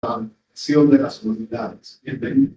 de las Humanidades. Bienvenido.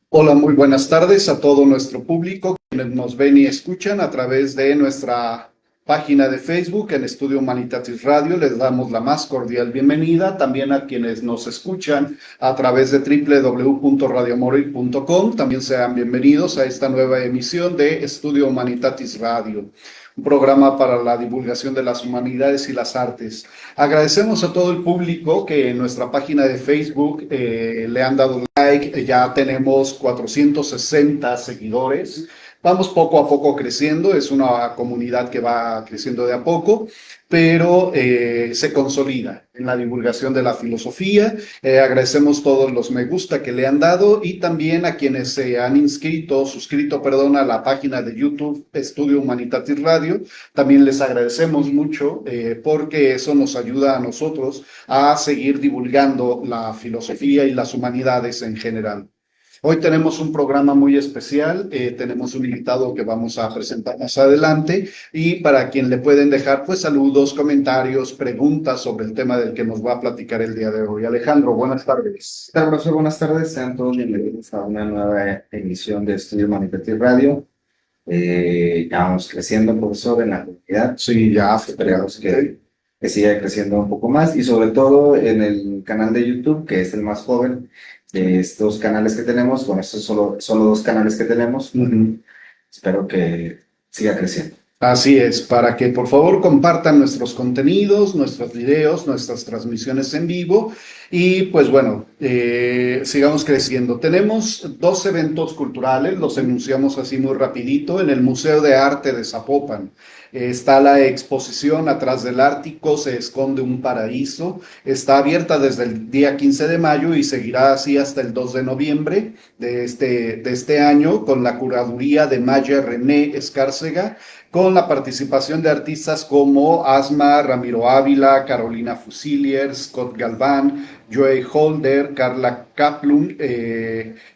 Hola, muy buenas tardes a todo nuestro público, quienes nos ven y escuchan a través de nuestra página de Facebook en Estudio Humanitatis Radio. Les damos la más cordial bienvenida. También a quienes nos escuchan a través de www.radiomoril.com. También sean bienvenidos a esta nueva emisión de Estudio Humanitatis Radio, un programa para la divulgación de las humanidades y las artes. Agradecemos a todo el público que en nuestra página de Facebook le han dado like. Ya tenemos 460 seguidores. Vamos poco a poco creciendo, es una comunidad que va creciendo de a poco, pero se consolida en la divulgación de la filosofía. Agradecemos todos los me gusta que le han dado y también a quienes se han suscrito, a la página de YouTube Estudio Humanitatis Radio. También les agradecemos mucho porque eso nos ayuda a nosotros a seguir divulgando la filosofía y las humanidades en general. Hoy tenemos un programa muy especial, tenemos un invitado que vamos a presentar más adelante y para quien le pueden dejar pues saludos, comentarios, preguntas sobre el tema del que nos va a platicar el día de hoy. Alejandro, buenas tardes. ¿Qué tal, profesor? Buenas tardes, sean todos bienvenidos a una nueva emisión de Estudio Humanitatis Radio. Ya vamos creciendo, profesor, en la comunidad. Sí, ya esperamos que siga creciendo un poco más y sobre todo en el canal de YouTube, que es el más joven de estos canales que tenemos. Bueno, estos son solo dos canales que tenemos. Espero que siga creciendo. Así es, para que por favor compartan nuestros contenidos, nuestros videos, nuestras transmisiones en vivo y pues bueno, sigamos creciendo. Tenemos dos eventos culturales, los enunciamos así muy rapidito. En el Museo de Arte de Zapopan está la exposición Atrás del Ártico se esconde un paraíso. Está abierta desde el día 15 de mayo y seguirá así hasta el 2 de noviembre de este año con la curaduría de Maya René Escárcega, con la participación de artistas como Asma, Ramiro Ávila, Carolina Fusilier, Scott Galván, Joey Holder, Carla Kaplun,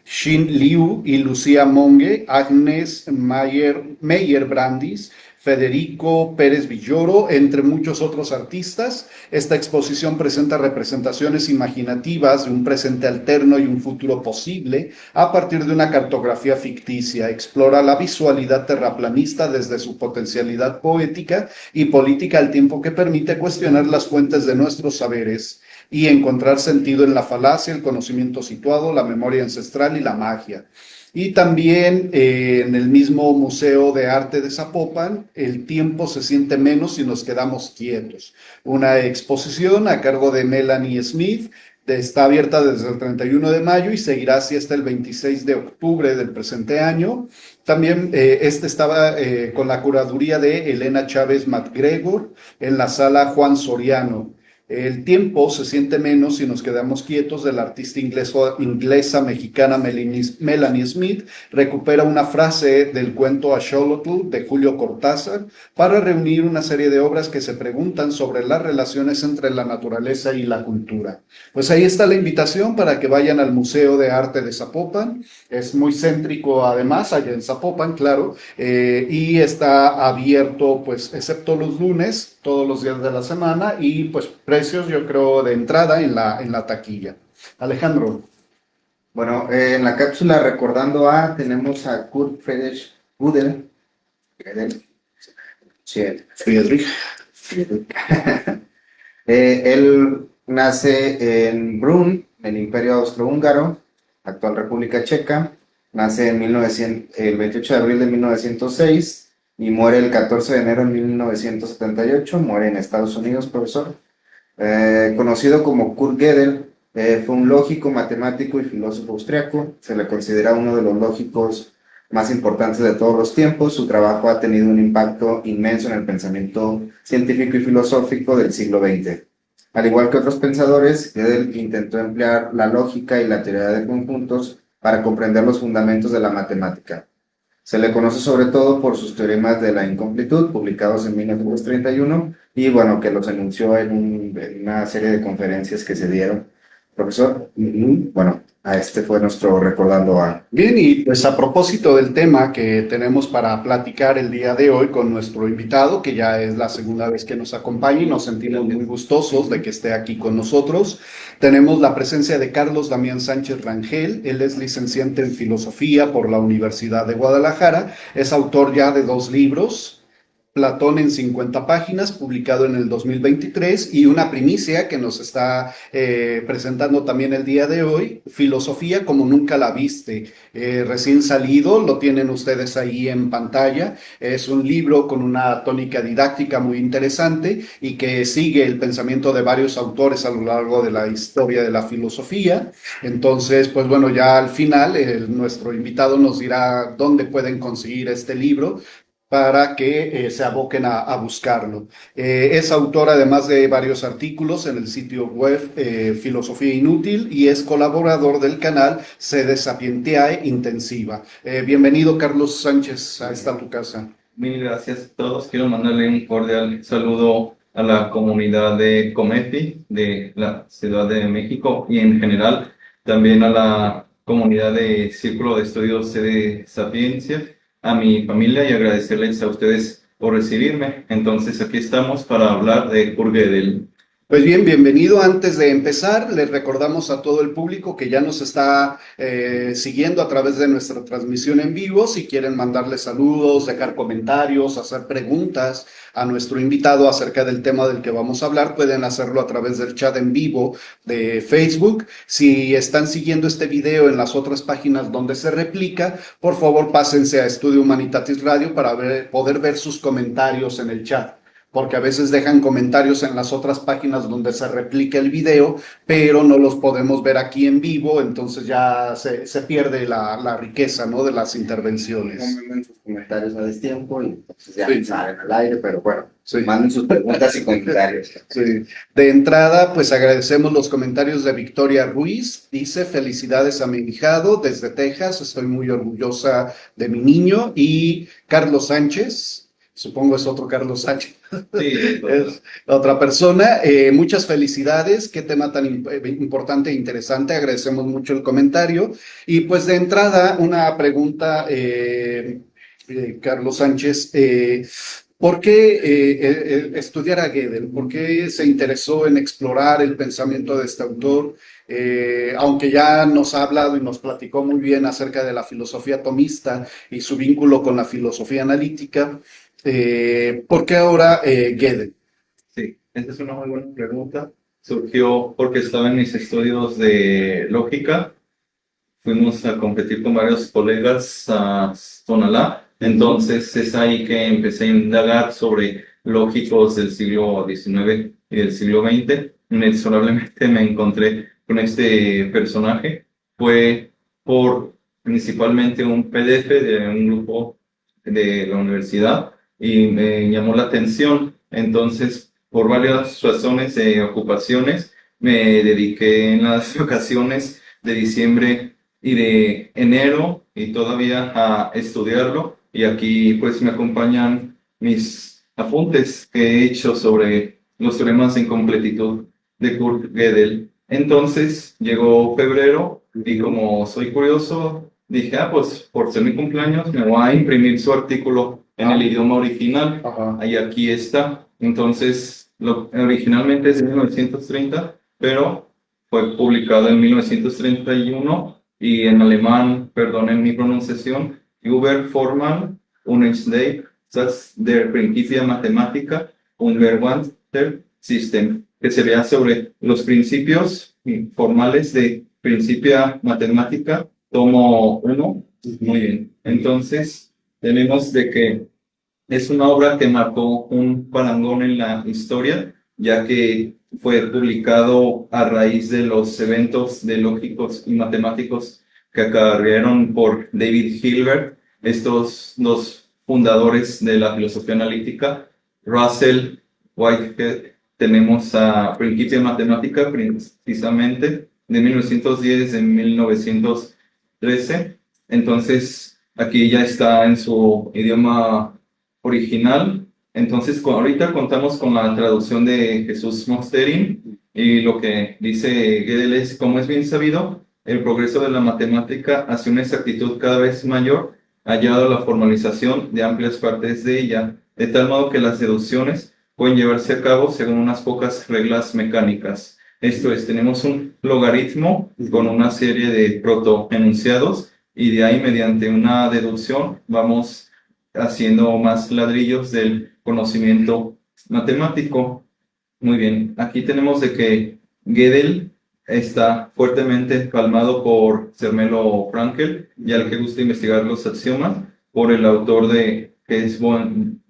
Xin Liu y Lucía Monge, Agnes Meyer Brandis, Federico Pérez Villoro, entre muchos otros artistas. Esta exposición presenta representaciones imaginativas de un presente alterno y un futuro posible a partir de una cartografía ficticia. Explora la visualidad terraplanista desde su potencialidad poética y política al tiempo que permite cuestionar las fuentes de nuestros saberes y encontrar sentido en la falacia, el conocimiento situado, la memoria ancestral y la magia. Y también en el mismo Museo de Arte de Zapopan, el tiempo se siente menos si nos quedamos quietos. Una exposición a cargo de Melanie Smith, está abierta desde el 31 de mayo y seguirá así hasta el 26 de octubre del presente año. También estaba con la curaduría de Elena Chávez MacGregor en la sala Juan Soriano. El tiempo se siente menos si nos quedamos quietos, de la artista inglesa-mexicana Melanie Smith. Recupera una frase del cuento Axolotl de Julio Cortázar para reunir una serie de obras que se preguntan sobre las relaciones entre la naturaleza y la cultura. Pues ahí está la invitación para que vayan al Museo de Arte de Zapopan. Es muy céntrico además, allá en Zapopan, claro, y está abierto pues excepto los lunes, todos los días de la semana, y pues precios yo creo de entrada en la taquilla. Alejandro. Bueno, en la cápsula recordando tenemos a Kurt Friedrich Gödel. Friedrich. Él nace en Brunn, en el Imperio Austrohúngaro, actual República Checa. Nace en el 28 de abril de 1906 y muere el 14 de enero de 1978. Muere en Estados Unidos, profesor. Conocido como Kurt Gödel, fue un lógico, matemático y filósofo austriaco. Se le considera uno de los lógicos más importantes de todos los tiempos. Su trabajo ha tenido un impacto inmenso en el pensamiento científico y filosófico del siglo XX. Al igual que otros pensadores, Gödel intentó emplear la lógica y la teoría de conjuntos para comprender los fundamentos de la matemática. Se le conoce sobre todo por sus teoremas de la incompletud, publicados en 1931, y bueno, que los enunció en una serie de conferencias que se dieron profesor. Bueno, a este fue nuestro Recordando a... Bien, y pues a propósito del tema que tenemos para platicar el día de hoy con nuestro invitado, que ya es la segunda vez que nos acompaña y nos sentimos muy gustosos de que esté aquí con nosotros, tenemos la presencia de Carlos Damián Sánchez Rangel. Él es licenciante en Filosofía por la Universidad de Guadalajara, es autor ya de 2 libros. Platón en 50 páginas, publicado en el 2023, y una primicia que nos está presentando también el día de hoy, Filosofía como nunca la viste, recién salido, lo tienen ustedes ahí en pantalla. Es un libro con una tónica didáctica muy interesante y que sigue el pensamiento de varios autores a lo largo de la historia de la filosofía. Entonces, pues bueno, ya al final nuestro invitado nos dirá dónde pueden conseguir este libro para que se aboquen a buscarlo. Es autor además de varios artículos en el sitio web Filosofía Inútil y es colaborador del canal Sede Sapientiae Intensiva. Bienvenido, Carlos Sánchez, a esta tu casa. Mil gracias a todos. Quiero mandarle un cordial saludo a la comunidad de Comefi de la Ciudad de México y en general también a la comunidad de Círculo de Estudios de Sapiencia, a mi familia y agradecerles a ustedes por recibirme. Entonces aquí estamos para hablar de Kurt Gödel. Pues bien, bienvenido. Antes de empezar, les recordamos a todo el público que ya nos está siguiendo a través de nuestra transmisión en vivo. Si quieren mandarle saludos, dejar comentarios, hacer preguntas a nuestro invitado acerca del tema del que vamos a hablar, pueden hacerlo a través del chat en vivo de Facebook. Si están siguiendo este video en las otras páginas donde se replica, por favor pásense a Estudio Humanitatis Radio para poder ver sus comentarios en el chat, porque a veces dejan comentarios en las otras páginas donde se replica el video, pero no los podemos ver aquí en vivo, entonces ya se pierde la riqueza, ¿no?, de las intervenciones. No manden sus comentarios a destiempo y entonces ya Sí. salen al aire, pero bueno, Sí. manden sus preguntas y comentarios. Sí. De entrada, pues agradecemos los comentarios de Victoria Ruiz. Dice: felicidades a mi hijado desde Texas, estoy muy orgullosa de mi niño. Y Carlos Sánchez, supongo es otro Carlos Sánchez. Sí, Es otra persona. Muchas felicidades, qué tema tan importante e interesante, agradecemos mucho el comentario. Y pues de entrada, una pregunta, Carlos Sánchez, ¿por qué estudiar a Gödel? ¿Por qué se interesó en explorar el pensamiento de este autor? Aunque ya nos ha hablado y nos platicó muy bien acerca de la filosofía tomista y su vínculo con la filosofía analítica, ¿por qué ahora Gödel? sí, esa es una muy buena pregunta. Surgió porque estaba en mis estudios de lógica. Fuimos a competir con varios colegas a Tonalá. Entonces es ahí que empecé a indagar sobre lógicos del siglo XIX y del siglo XX. Inexorablemente me encontré con este personaje. Fue por principalmente un PDF de un grupo de la universidad y me llamó la atención. Entonces, por varias razones de ocupaciones, me dediqué en las vacaciones de diciembre y de enero y todavía a estudiarlo. Y aquí pues me acompañan mis apuntes que he hecho sobre los teoremas de incompletitud de Kurt Gödel. Entonces llegó febrero y como soy curioso, dije, pues por ser mi cumpleaños me voy a imprimir su artículo en el idioma original. Ajá. Y aquí está. Entonces, originalmente es de 1930, pero fue publicado en 1931 y en alemán, perdonen mi pronunciación, Über Forman Unensday, das der Principia Mathematica und Verwandter System, que sería sobre los principios formales de Principia Matemática, tomo 1. Muy bien. Entonces, tenemos de que es una obra que marcó un parangón en la historia, ya que fue publicado a raíz de los eventos de lógicos y matemáticos que acarrearon por David Hilbert, estos dos fundadores de la filosofía analítica, Russell, Whitehead. Tenemos a Principia Matemática, precisamente, de 1910 a 1913. Entonces, aquí ya está en su idioma original Entonces, ahorita contamos con la traducción de Jesús Mosterin, y lo que dice Gödel es: como es bien sabido, el progreso de la matemática hacia una exactitud cada vez mayor ha llevado a la formalización de amplias partes de ella, de tal modo que las deducciones pueden llevarse a cabo según unas pocas reglas mecánicas. Esto es, tenemos un logaritmo con una serie de protoenunciados, y de ahí, mediante una deducción, vamos haciendo más ladrillos del conocimiento matemático. Muy bien, aquí tenemos de que Gödel está fuertemente palmado por Zermelo Fraenkel, y al que gusta investigar los axiomas, por el autor de que es John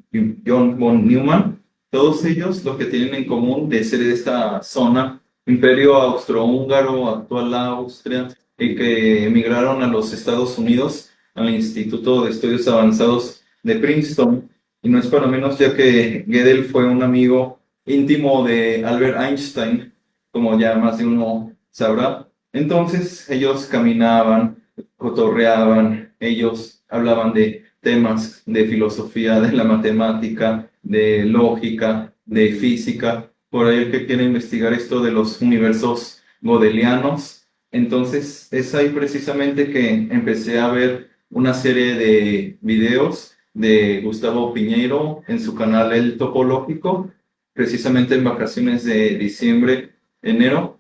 von Neumann. Todos ellos lo que tienen en común de ser de esta zona, Imperio Austrohúngaro, actual Austria, y que emigraron a los Estados Unidos, al Instituto de Estudios Avanzados de Princeton. Y no es para menos, ya que Gödel fue un amigo íntimo de Albert Einstein, como ya más de uno sabrá. Entonces ellos caminaban, cotorreaban, ellos hablaban de temas de filosofía, de la matemática, de lógica, de física. Por ahí el que quiere investigar esto de los universos godelianos. Entonces es ahí precisamente que empecé a ver una serie de videos de Gustavo Piñeiro en su canal El Topológico, precisamente en vacaciones de diciembre, enero.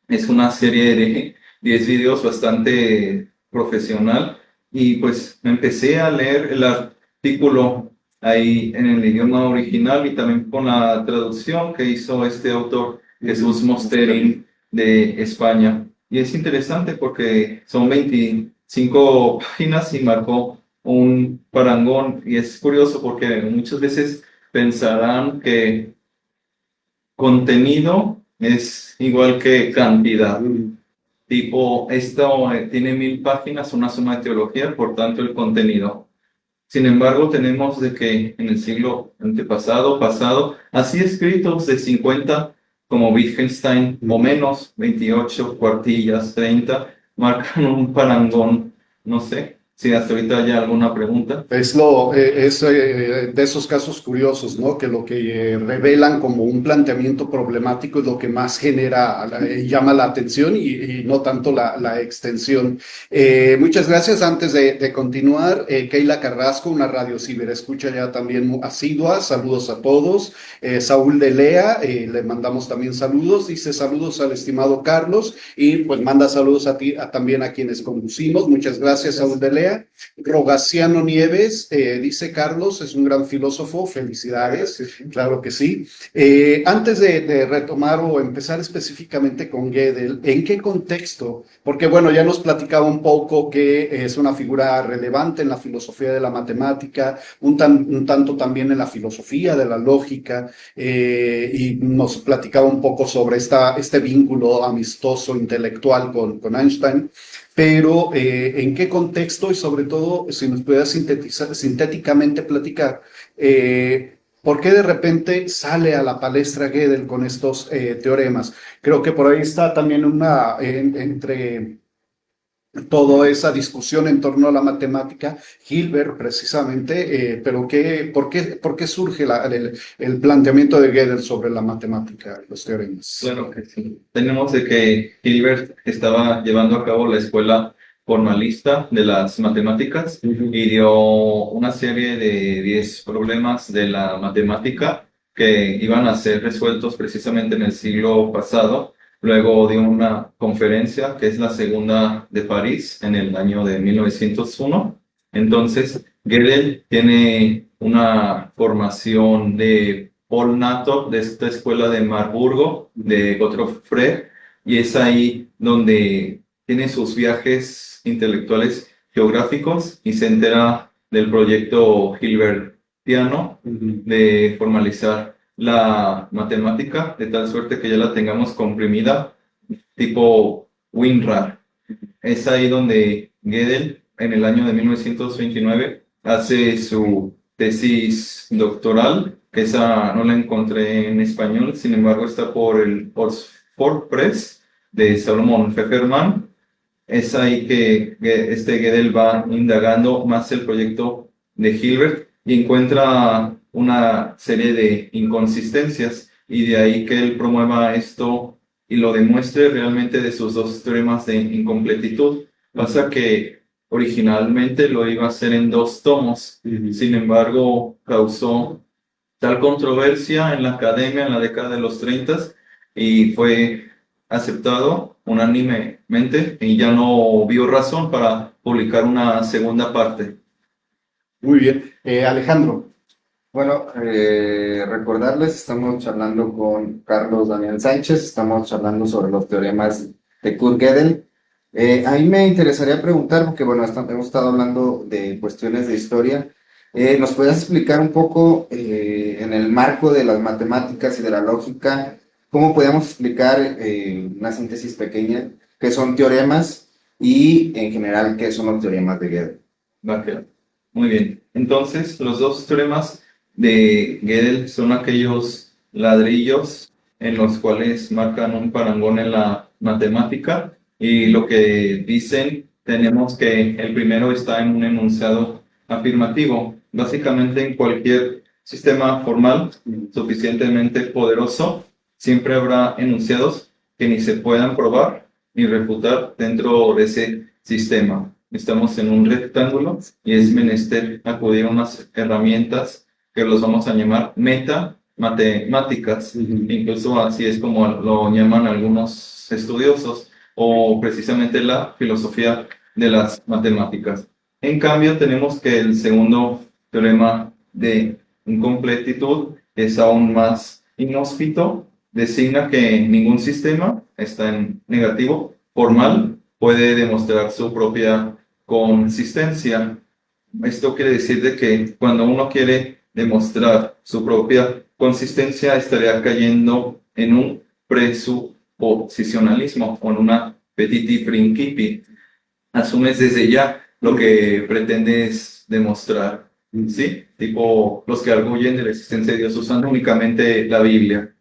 Es una serie de 10 videos bastante profesional, y pues empecé a leer el artículo ahí en el idioma original y también con la traducción que hizo este autor, Jesús Mosterin, de España. Y es interesante porque son 25 páginas y marcó un parangón, y es curioso porque muchas veces pensarán que contenido es igual que cantidad. Tipo, esto tiene 1000 páginas, una suma de teología, por tanto el contenido. Sin embargo, tenemos de que en el siglo antepasado, pasado, así escritos de 50, como Wittgenstein, o menos, 28, Cuartillas, 30, marcan un parangón. No sé si hasta ahorita hay alguna pregunta. Es de esos casos curiosos, ¿no? Que lo que revelan como un planteamiento problemático es lo que más genera, llama la atención, y no tanto la extensión. Muchas gracias. Antes de continuar, Keila Carrasco, una radio ciberescucha ya también asidua, saludos a todos. Saúl de Lea, le mandamos también saludos, dice saludos al estimado Carlos, y pues manda saludos a ti, también a quienes conducimos. Muchas gracias, Saúl de Lea. Rogaciano Nieves, dice Carlos, es un gran filósofo, felicidades, claro que sí. Antes de retomar o empezar específicamente con Gödel, ¿en qué contexto? Porque bueno, ya nos platicaba un poco que es una figura relevante en la filosofía de la matemática, un tanto también en la filosofía de la lógica, y nos platicaba un poco sobre este vínculo amistoso intelectual con Einstein. Pero ¿en qué contexto? Y sobre todo, si nos pudieras sintéticamente platicar, ¿por qué de repente sale a la palestra Gödel con estos teoremas? Creo que por ahí está también entre toda esa discusión en torno a la matemática, Hilbert precisamente, pero ¿por qué surge el planteamiento de Gödel sobre la matemática, los teoremas? Claro que sí. Tenemos de que Hilbert estaba llevando a cabo la escuela formalista de las matemáticas, y dio una serie de 10 problemas de la matemática que iban a ser resueltos precisamente en el siglo pasado. Luego dio una conferencia, que es la segunda de París, en el año de 1901. Entonces, Gödel tiene una formación de Paul Nato, de esta escuela de Marburgo, de Gottlob Frege, y es ahí donde tiene sus viajes intelectuales geográficos y se entera del proyecto hilbertiano de formalizar la matemática de tal suerte que ya la tengamos comprimida, tipo WinRAR. Es ahí donde Gödel, en el año de 1929, hace su tesis doctoral, que esa no la encontré en español, sin embargo está por el Oxford Press de Salomon Pfefferman. Es ahí que Gödel va indagando más el proyecto de Hilbert y encuentra una serie de inconsistencias y de ahí que él promueva esto y lo demuestre realmente de sus dos teoremas de incompletitud. Pasa que originalmente lo iba a hacer en 2 tomos, sin embargo causó tal controversia en la academia en la década de los 30 y fue aceptado unánimemente y ya no vio razón para publicar una segunda parte. Muy bien. Alejandro. Bueno, recordarles, estamos charlando con Carlos Daniel Sánchez, estamos charlando sobre los teoremas de Kurt-Gödel. A mí me interesaría preguntar, porque bueno, hemos estado hablando de cuestiones de historia. ¿Nos podrías explicar un poco en el marco de las matemáticas y de la lógica, cómo podemos explicar una síntesis pequeña, qué son teoremas y en general qué son los teoremas de Gödel? Va. Muy bien. Entonces, los 2 teoremas de Gödel son aquellos ladrillos en los cuales marcan un parangón en la matemática y lo que dicen, tenemos que el primero está en un enunciado afirmativo. Básicamente en cualquier sistema formal suficientemente poderoso, siempre habrá enunciados que ni se puedan probar ni refutar dentro de ese sistema. Estamos en un rectángulo y es menester acudir a unas herramientas que los vamos a llamar meta-matemáticas. Incluso así es como lo llaman algunos estudiosos, o precisamente la filosofía de las matemáticas. En cambio, tenemos que el segundo teorema de incompletitud es aún más inhóspito, designa que ningún sistema está en negativo formal, puede demostrar su propia consistencia. Esto quiere decir de que cuando uno quiere demostrar su propia consistencia, estaría cayendo en un presuposicionalismo o en una petiti principii. Asumes desde ya lo que pretendes demostrar, ¿sí? Tipo los que arguyen de la existencia de Dios usando únicamente la Biblia.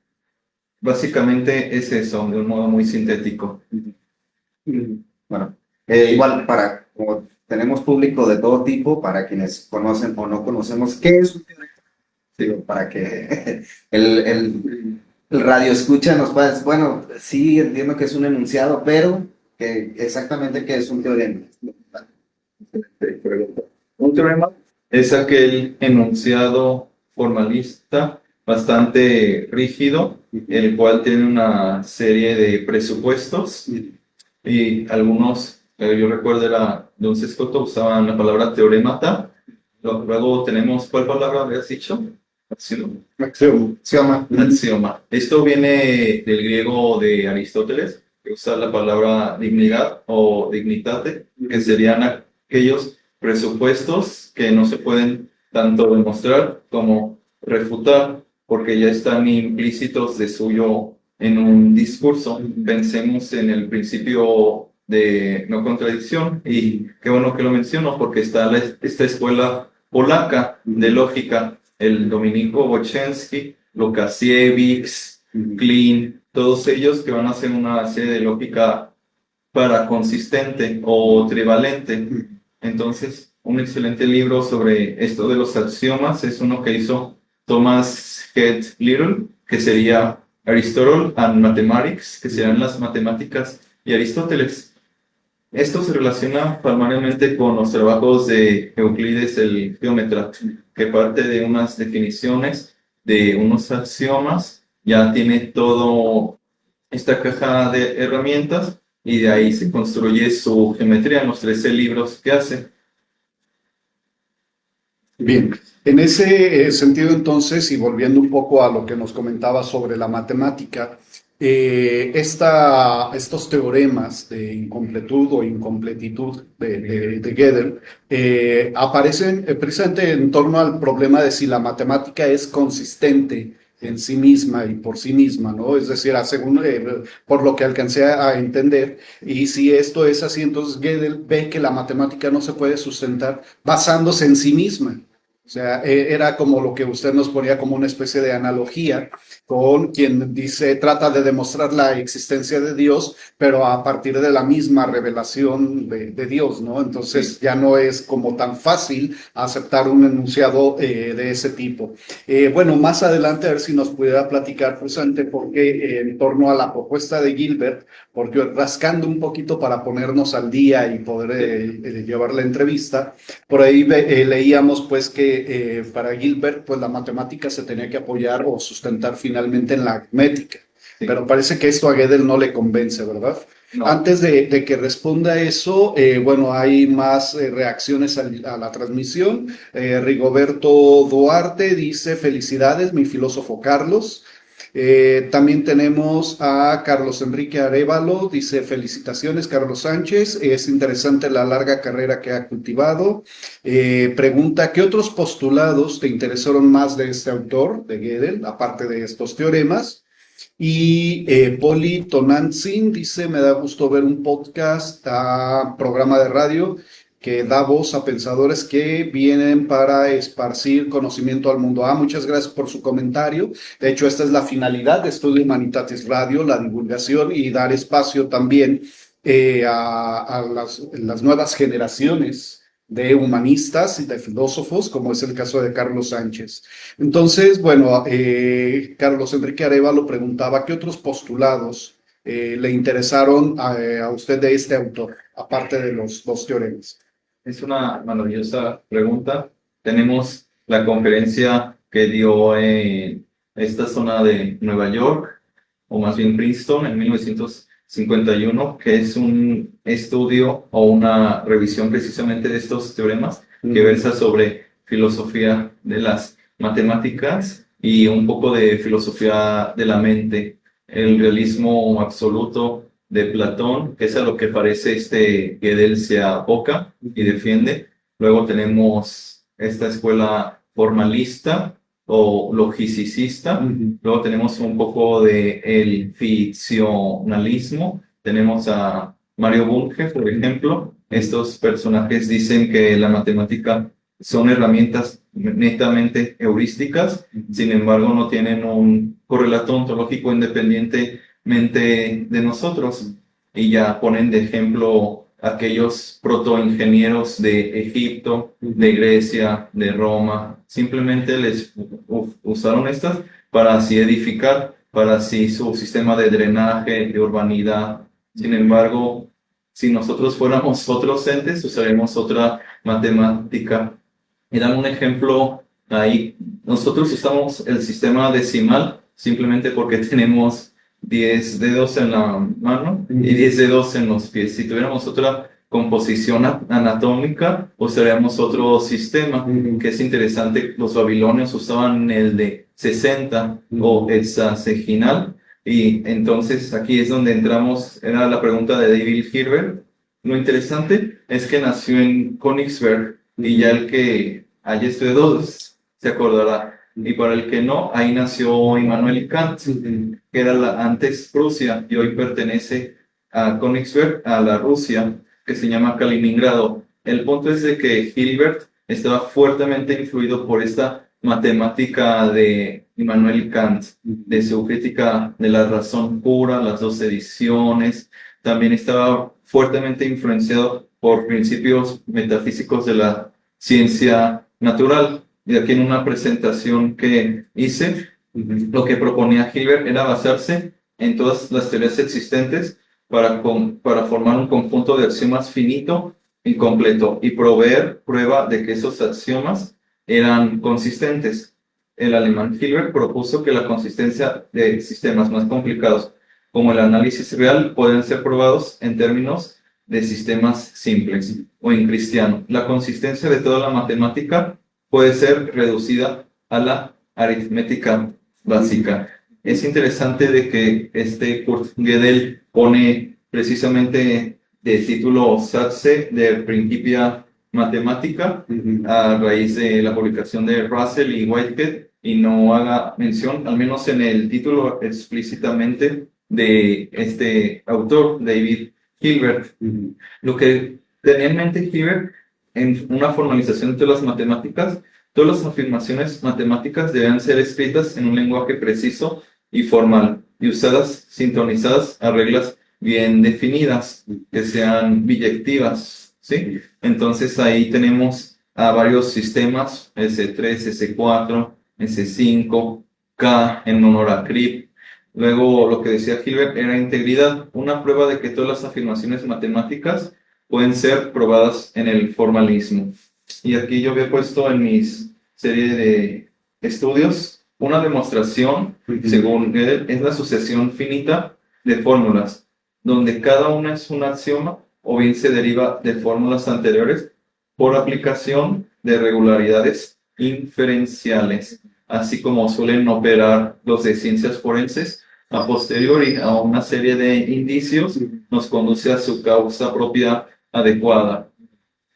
Básicamente es eso, de un modo muy sintético. Bueno, igual como tenemos público de todo tipo, para quienes conocen o no conocemos qué es un teorema, digo, para que el radio escucha nos pueda decir, bueno, sí entiendo que es un enunciado, pero exactamente qué es un teorema. Un teorema es aquel enunciado formalista bastante rígido, el cual tiene una serie de presupuestos y algunos, yo recuerdo era de un sescoto, usaban la palabra teoremata. Luego tenemos, ¿cuál palabra habías dicho? Axioma. Axioma. Esto viene del griego de Aristóteles, que usa la palabra dignidad o dignitate, que serían aquellos presupuestos que no se pueden tanto demostrar como refutar, porque ya están implícitos de suyo en un discurso. Pensemos en el principio de no contradicción, y qué bueno que lo menciono, porque está esta escuela polaca de lógica, el Dominico Boczynski, Lukasiewicz, Klein, todos ellos que van a hacer una serie de lógica paraconsistente o trivalente. Entonces, un excelente libro sobre esto de los axiomas es uno que hizo Thomas Head Little, que sería Aristotle and Mathematics, que serían las matemáticas y Aristóteles. Esto se relaciona primariamente con los trabajos de Euclides el geómetra, que parte de unas definiciones de unos axiomas, ya tiene todo esta caja de herramientas y de ahí se construye su geometría en los 13 libros que hace. Bien, en ese sentido entonces, y volviendo un poco a lo que nos comentaba sobre la matemática, estos teoremas de incompletud o incompletitud de Gödel aparecen precisamente en torno al problema de si la matemática es consistente en sí misma y por sí misma, ¿no? Es decir, según, por lo que alcancé a entender, y si esto es así, entonces Gödel ve que la matemática no se puede sustentar basándose en sí misma, O sea, era como lo que usted nos ponía como una especie de analogía con quien dice, trata de demostrar la existencia de Dios, pero a partir de la misma revelación de Dios, ¿no? Entonces ya no es como tan fácil aceptar un enunciado de ese tipo. Bueno, más adelante a ver si nos pudiera platicar precisamente por qué en torno a la propuesta de Gilbert, porque rascando un poquito para ponernos al día y poder llevar la entrevista, por ahí leíamos pues que para Gilbert pues la matemática se tenía que apoyar o sustentar finalmente en la aritmética, Sí. pero parece que esto a Gödel no le convence, ¿verdad? No. Antes de que responda eso, bueno, hay más reacciones a la transmisión. Rigoberto Duarte dice, felicidades, mi filósofo Carlos. También tenemos a Carlos Enrique Arévalo, dice felicitaciones Carlos Sánchez, es interesante la larga carrera que ha cultivado. Pregunta, ¿qué otros postulados te interesaron más de este autor, de Gödel, aparte de estos teoremas? Y Poli Tonantzin dice, me da gusto ver un podcast, programa de radio que da voz a pensadores que vienen para esparcir conocimiento al mundo. Muchas gracias por su comentario. De hecho, esta es la finalidad de Estudio Humanitatis Radio, la divulgación y dar espacio también a las nuevas generaciones de humanistas y de filósofos, como es el caso de Carlos Sánchez. Entonces, bueno, Carlos Enrique Arévalo preguntaba, ¿qué otros postulados le interesaron a usted de este autor, aparte de los dos teoremas? Es una maravillosa pregunta. Tenemos la conferencia que dio en esta zona de Nueva York, o más bien Princeton, en 1951, que es un estudio o una revisión precisamente de estos teoremas, que versa sobre filosofía de las matemáticas y un poco de filosofía de la mente, el realismo absoluto de Platón, que es a lo que parece Gödel se aboca y defiende. Luego tenemos esta escuela formalista o logicista. Luego tenemos un poco de el ficcionalismo. Tenemos a Mario Bunge, por ejemplo. Estos personajes dicen que la matemática son herramientas netamente heurísticas, sin embargo no tienen un correlato ontológico independientemente de nosotros, y ya ponen de ejemplo aquellos protoingenieros de Egipto, de Grecia, de Roma. Simplemente les usaron estas para así edificar, para así su sistema de drenaje, de urbanidad. Sin embargo, si nosotros fuéramos otros entes, usaremos otra matemática. Y dan un ejemplo ahí. Nosotros usamos el sistema decimal simplemente porque tenemos 10 dedos en la mano y 10 dedos en los pies. Si tuviéramos otra composición anatómica, usaríamos otro sistema, que es interesante. Los babilonios usaban el de 60 o hexagesinal, y entonces aquí es donde entramos. Era la pregunta de David Hilbert. Lo interesante es que nació en Königsberg, y ya el que haya estudiado se acordará. Y para el que no, ahí nació Immanuel Kant, que era antes Prusia, y hoy pertenece a Königsberg, a la Rusia, que se llama Kaliningrado. El punto es de que Hilbert estaba fuertemente influido por esta matemática de Immanuel Kant, de su crítica de la razón pura, las dos ediciones. También estaba fuertemente influenciado por principios metafísicos de la ciencia natural. Y aquí en una presentación que hice, lo que proponía Hilbert era basarse en todas las teorías existentes para formar un conjunto de axiomas finito y completo, y proveer prueba de que esos axiomas eran consistentes. El alemán Hilbert propuso que la consistencia de sistemas más complicados, como el análisis real, pueden ser probados en términos de sistemas simples, o en cristiano. La consistencia de toda la matemática puede ser reducida a la aritmética básica. Es interesante de que Kurt Gödel pone precisamente de título Satze de Principia Mathematica a raíz de la publicación de Russell y Whitehead, y no haga mención, al menos en el título explícitamente, de este autor, David Hilbert. Lo que tenía en mente Hilbert en una formalización de las matemáticas Todas las afirmaciones matemáticas deben ser escritas en un lenguaje preciso y formal, y usadas sintonizadas a reglas bien definidas, que sean biyectivas, ¿sí? Entonces ahí tenemos a varios sistemas, S3, S4, S5, K en honor a Crip. Luego lo que decía Hilbert era integridad, una prueba de que todas las afirmaciones matemáticas pueden ser probadas en el formalismo. Y aquí yo había puesto en mis serie de estudios una demostración, según él, es la sucesión finita de fórmulas, donde cada una es un axioma o bien se deriva de fórmulas anteriores por aplicación de regularidades inferenciales, así como suelen operar los de ciencias forenses. A posteriori a una serie de indicios nos conduce a su causa propia adecuada.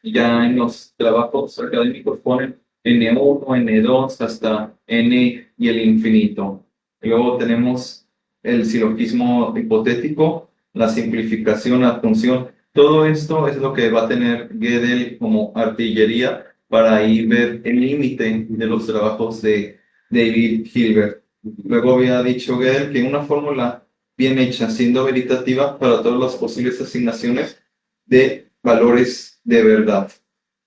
Ya en los trabajos académicos ponen N1, N2 hasta N y el infinito. Y luego tenemos el silogismo hipotético, la simplificación, la función. Todo esto es lo que va a tener Gödel como artillería para ahí ver el límite de los trabajos de David Hilbert. Luego había dicho Gödel que una fórmula bien hecha, siendo veritativa para todas las posibles asignaciones de valores de verdad.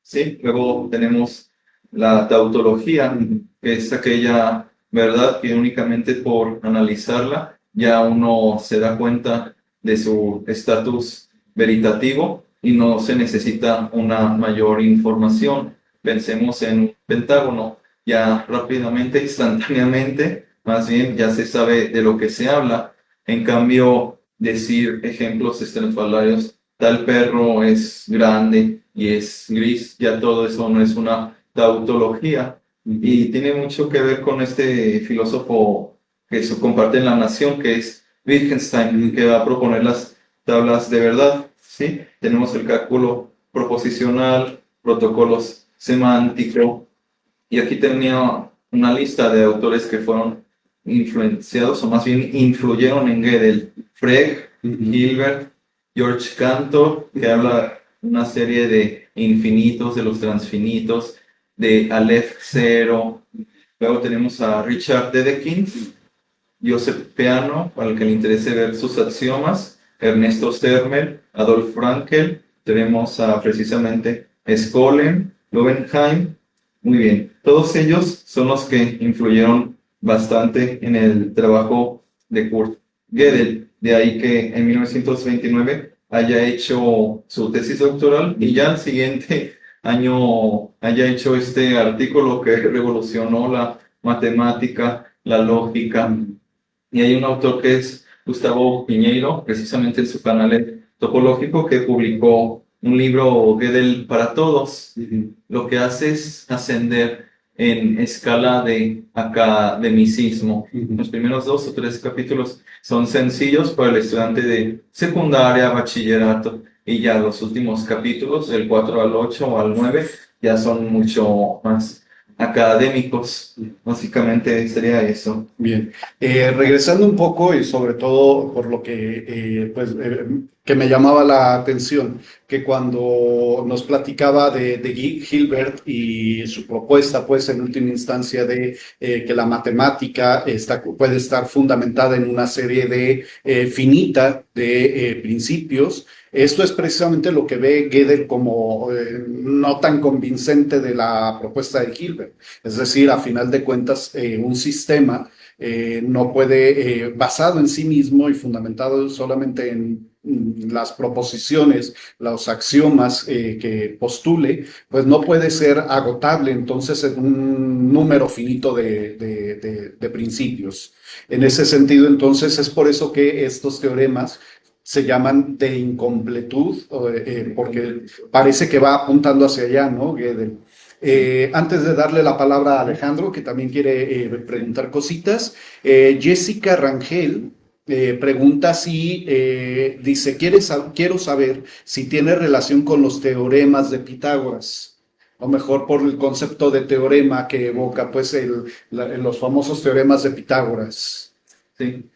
¿Sí? Luego tenemos la tautología, que es aquella verdad que únicamente por analizarla ya uno se da cuenta de su estatus veritativo y no se necesita una mayor información. Pensemos en un pentágono, ya rápidamente, instantáneamente, más bien ya se sabe de lo que se habla. En cambio, decir ejemplos estrafalarios, tal perro es grande y es gris, ya todo eso no es una tautología. Y tiene mucho que ver con este filósofo que comparte en La Nación, que es Wittgenstein, que va a proponer las tablas de verdad. ¿Sí? Tenemos el cálculo proposicional, protocolos semántico, y aquí tenía una lista de autores que fueron influenciados, o más bien influyeron en Gödel: Frege, Hilbert, George Cantor, que habla una serie de infinitos, de los transfinitos, de Aleph Zero. Luego tenemos a Richard Dedekind, Joseph Peano, para el que le interese ver sus axiomas, Ernesto Zermel, Adolf Frankel, tenemos a precisamente Skolem, Lowenheim. Muy bien, todos ellos son los que influyeron bastante en el trabajo de Kurt Gödel, de ahí que en 1929 haya hecho su tesis doctoral y ya al siguiente año haya hecho este artículo que revolucionó la matemática, la lógica. Y hay un autor que es Gustavo Piñeiro, precisamente en su canal topológico, que publicó un libro Gödel para todos. Lo que hace es ascender en escala de academicismo. Los primeros 2 o 3 capítulos son sencillos para el estudiante de secundaria, bachillerato, y ya los últimos capítulos, del 4 al 8 o al 9, ya son mucho más académicos. Básicamente sería eso. Bien, regresando un poco y sobre todo por lo que me llamaba la atención, que cuando nos platicaba de Hilbert y su propuesta, pues en última instancia de que la matemática puede estar fundamentada en una serie de finita de principios. Esto es precisamente lo que ve Gödel como no tan convincente de la propuesta de Hilbert. Es decir, a final de cuentas, un sistema no puede, basado en sí mismo y fundamentado solamente en las proposiciones, los axiomas que postule, pues no puede ser agotable entonces en un número finito de principios. En ese sentido, entonces, es por eso que estos teoremas se llaman de incompletud, porque parece que va apuntando hacia allá, ¿no, Gödel? Antes de darle la palabra a Alejandro, que también quiere preguntar cositas, Jessica Rangel pregunta si, dice, quiero saber si tiene relación con los teoremas de Pitágoras, o mejor por el concepto de teorema que evoca pues los famosos teoremas de Pitágoras. Sí,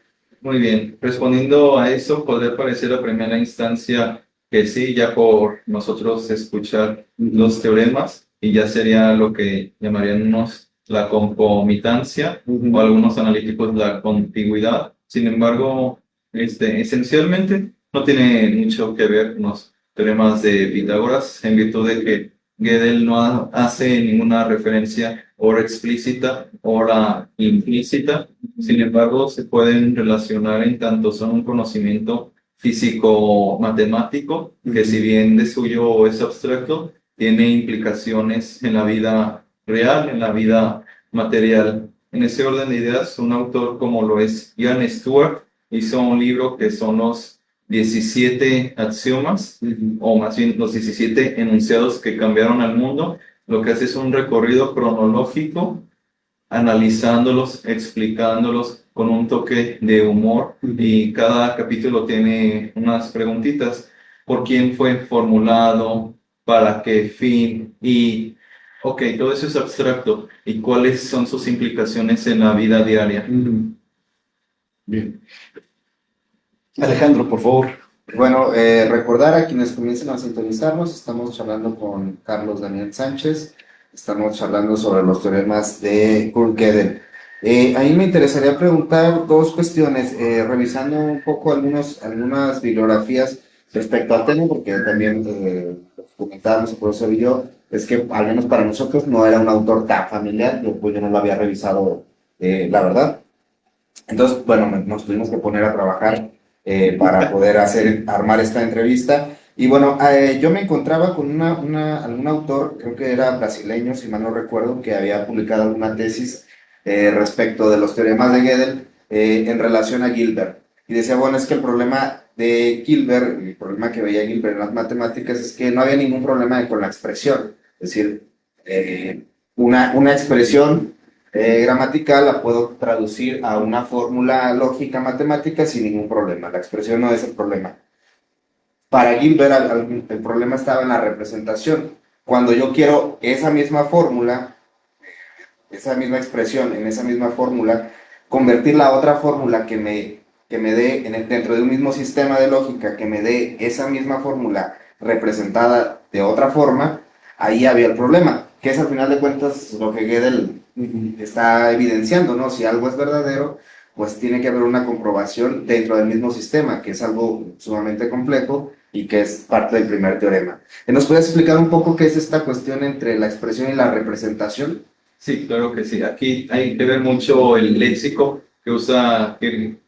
muy bien. Respondiendo a eso, podría parecer a primera instancia que sí, ya por nosotros escuchar los teoremas, y ya sería lo que llamarían unos la concomitancia o algunos analíticos la contigüidad. Sin embargo, esencialmente no tiene mucho que ver con los teoremas de Pitágoras, en virtud de que Gödel no hace ninguna referencia ora explícita, ora implícita. Sin embargo, se pueden relacionar en tanto son un conocimiento físico-matemático, que si bien de suyo es abstracto, tiene implicaciones en la vida real, en la vida material. En ese orden de ideas, un autor como lo es Ian Stewart hizo un libro que son los 17 axiomas, o más bien los 17 enunciados que cambiaron al mundo. Lo que hace es un recorrido cronológico, analizándolos, explicándolos con un toque de humor, y cada capítulo tiene unas preguntitas. ¿Por quién fue formulado? ¿Para qué fin? Y, ok, todo eso es abstracto. ¿Y cuáles son sus implicaciones en la vida diaria? Bien. Alejandro, por favor. Bueno, recordar a quienes comiencen a sintonizarnos, estamos charlando con Carlos Daniel Sánchez, estamos charlando sobre los teoremas de Kurt Gödel. A mí me interesaría preguntar dos cuestiones, revisando un poco algunas bibliografías respecto al tema, porque también comentábamos el profesor y yo, es que al menos para nosotros no era un autor tan familiar, pues yo no lo había revisado, la verdad. Entonces, bueno, nos tuvimos que poner a trabajar para poder armar esta entrevista. Y bueno, yo me encontraba con algún autor, creo que era brasileño, si mal no recuerdo, que había publicado alguna tesis respecto de los teoremas de Gödel en relación a Gilbert. Y decía, bueno, es que el problema de Gilbert, el problema que veía Gilbert en las matemáticas, es que no había ningún problema con la expresión. Es decir, una expresión gramatical la puedo traducir a una fórmula lógica matemática sin ningún problema. La expresión no es el problema. Para Gilbert el problema estaba en la representación. Cuando yo quiero esa misma fórmula, esa misma expresión en esa misma fórmula, convertirla a otra fórmula que me dé, dentro de un mismo sistema de lógica, que me dé esa misma fórmula representada de otra forma, ahí había el problema, que es al final de cuentas lo que Gödel está evidenciando, ¿no? Si algo es verdadero, pues tiene que haber una comprobación dentro del mismo sistema, que es algo sumamente complejo y que es parte del primer teorema. ¿Nos puedes explicar un poco qué es esta cuestión entre la expresión y la representación? Sí, claro que sí. Aquí hay que ver mucho el léxico que usa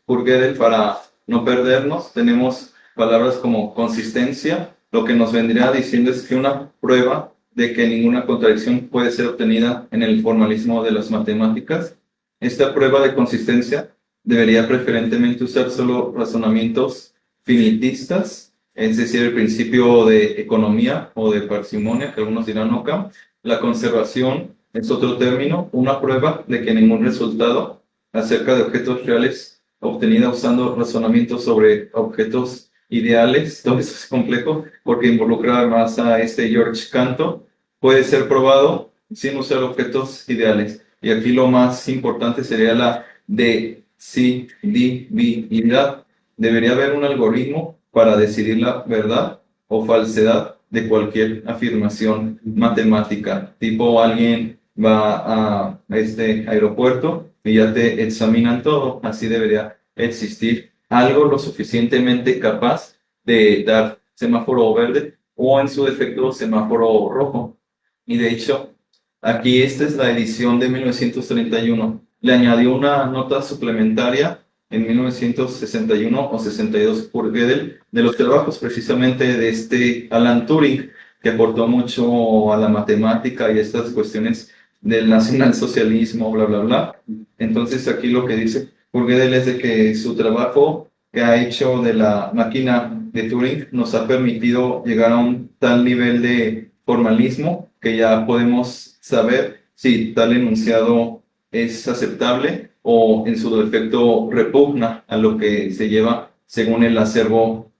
Kurt Gödel para no perdernos. Tenemos palabras como consistencia. Lo que nos vendría diciendo es que una prueba de que ninguna contradicción puede ser obtenida en el formalismo de las matemáticas. Esta prueba de consistencia debería preferentemente usar solo razonamientos finitistas, es decir, el principio de economía o de parsimonia, que algunos dirán Ockham. La conservación es otro término, una prueba de que ningún resultado acerca de objetos reales obtenida usando razonamientos sobre objetos ideales. Todo eso es complejo porque involucra más a George Cantor. Puede ser probado sin usar objetos ideales. Y aquí lo más importante sería la decidibilidad. Debería haber un algoritmo para decidir la verdad o falsedad de cualquier afirmación matemática. Tipo, alguien va a este aeropuerto y ya te examinan todo. Así debería existir algo lo suficientemente capaz de dar semáforo verde o, en su defecto, semáforo rojo. Y de hecho, aquí esta es la edición de 1931. Le añadió una nota suplementaria en 1961 o 62 por Gödel de los trabajos precisamente de Alan Turing, que aportó mucho a la matemática y estas cuestiones del nacionalsocialismo, bla, bla, bla. Entonces aquí lo que dice Gödel es de que su trabajo que ha hecho de la máquina de Turing nos ha permitido llegar a un tal nivel de formalismo que ya podemos saber si tal enunciado es aceptable o en su defecto repugna a lo que se lleva según el acervo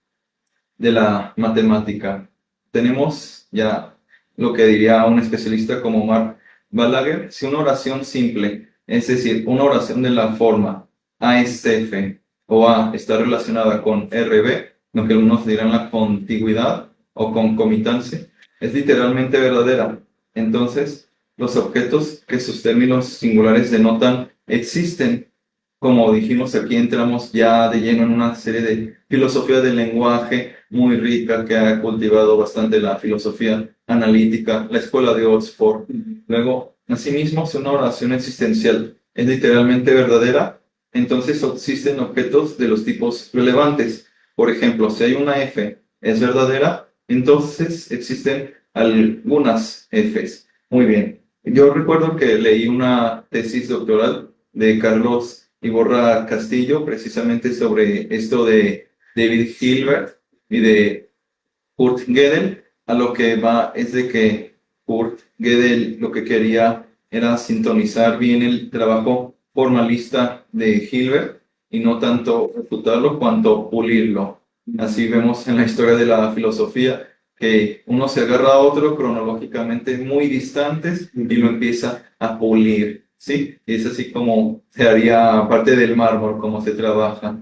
de la matemática. Tenemos ya lo que diría un especialista como Mark Balaguer: si una oración simple, es decir, una oración de la forma ASF o A está relacionada con RB, lo que algunos dirán la contigüidad o concomitancia, es literalmente verdadera. Entonces, los objetos que sus términos singulares denotan existen. Como dijimos, aquí entramos ya de lleno en una serie de filosofía del lenguaje muy rica que ha cultivado bastante la filosofía analítica, la escuela de Oxford. Luego, asimismo, si una oración existencial es literalmente verdadera, entonces existen objetos de los tipos relevantes. Por ejemplo, si hay una F es verdadera, entonces existen algunas Fs. Muy bien. Yo recuerdo que leí una tesis doctoral de Carlos Iborra Castillo, precisamente sobre esto de David Hilbert y de Kurt Gödel. A lo que va es de que Kurt Gödel lo que quería era sintonizar bien el trabajo formalista de Hilbert y no tanto refutarlo cuanto pulirlo. Así vemos en la historia de la filosofía que uno se agarra a otro cronológicamente muy distantes y lo empieza a pulir. Sí, y es así como se haría parte del mármol, como se trabaja.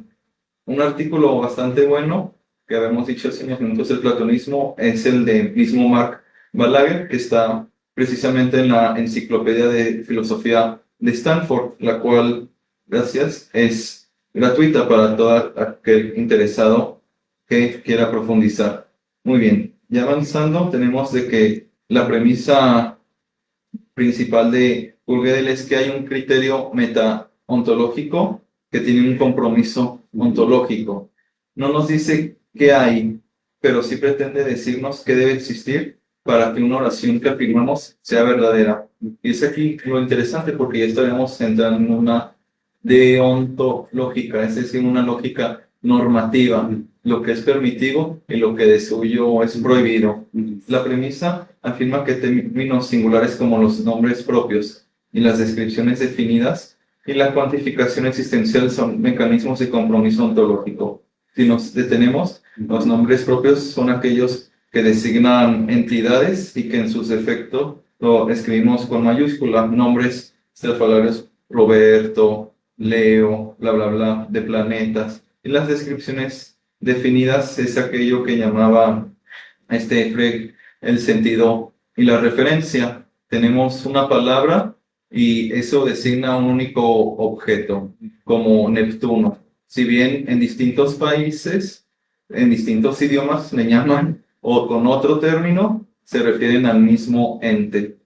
Un artículo bastante bueno que habíamos dicho hace unos minutos del platonismo es el de mismo Mark Balaguer, que está precisamente en la Enciclopedia de Filosofía de Stanford, la cual, gracias, es gratuita para todo aquel interesado que quiera profundizar. Muy bien, ya avanzando, tenemos de que la premisa principal de Gödel es que hay un criterio meta-ontológico que tiene un compromiso ontológico. No nos dice qué hay, pero sí pretende decirnos qué debe existir para que una oración que afirmamos sea verdadera. Y es aquí lo interesante porque ya estaríamos entrando en una deontológica, es decir, una lógica normativa, lo que es permitido y lo que de suyo es prohibido. La premisa afirma que términos singulares como los nombres propios y las descripciones definidas y la cuantificación existencial son mecanismos de compromiso ontológico. Si nos detenemos, los nombres propios son aquellos que designan entidades y que en sus defectos lo escribimos con mayúscula, nombres estrafalarios, Roberto, Leo, bla, bla, bla, de planetas. Y las descripciones definidas es aquello que llamaba Frege el sentido y la referencia. Tenemos una palabra y eso designa un único objeto, como Neptuno. Si bien en distintos países, en distintos idiomas le llaman o con otro término, se refieren al mismo ente.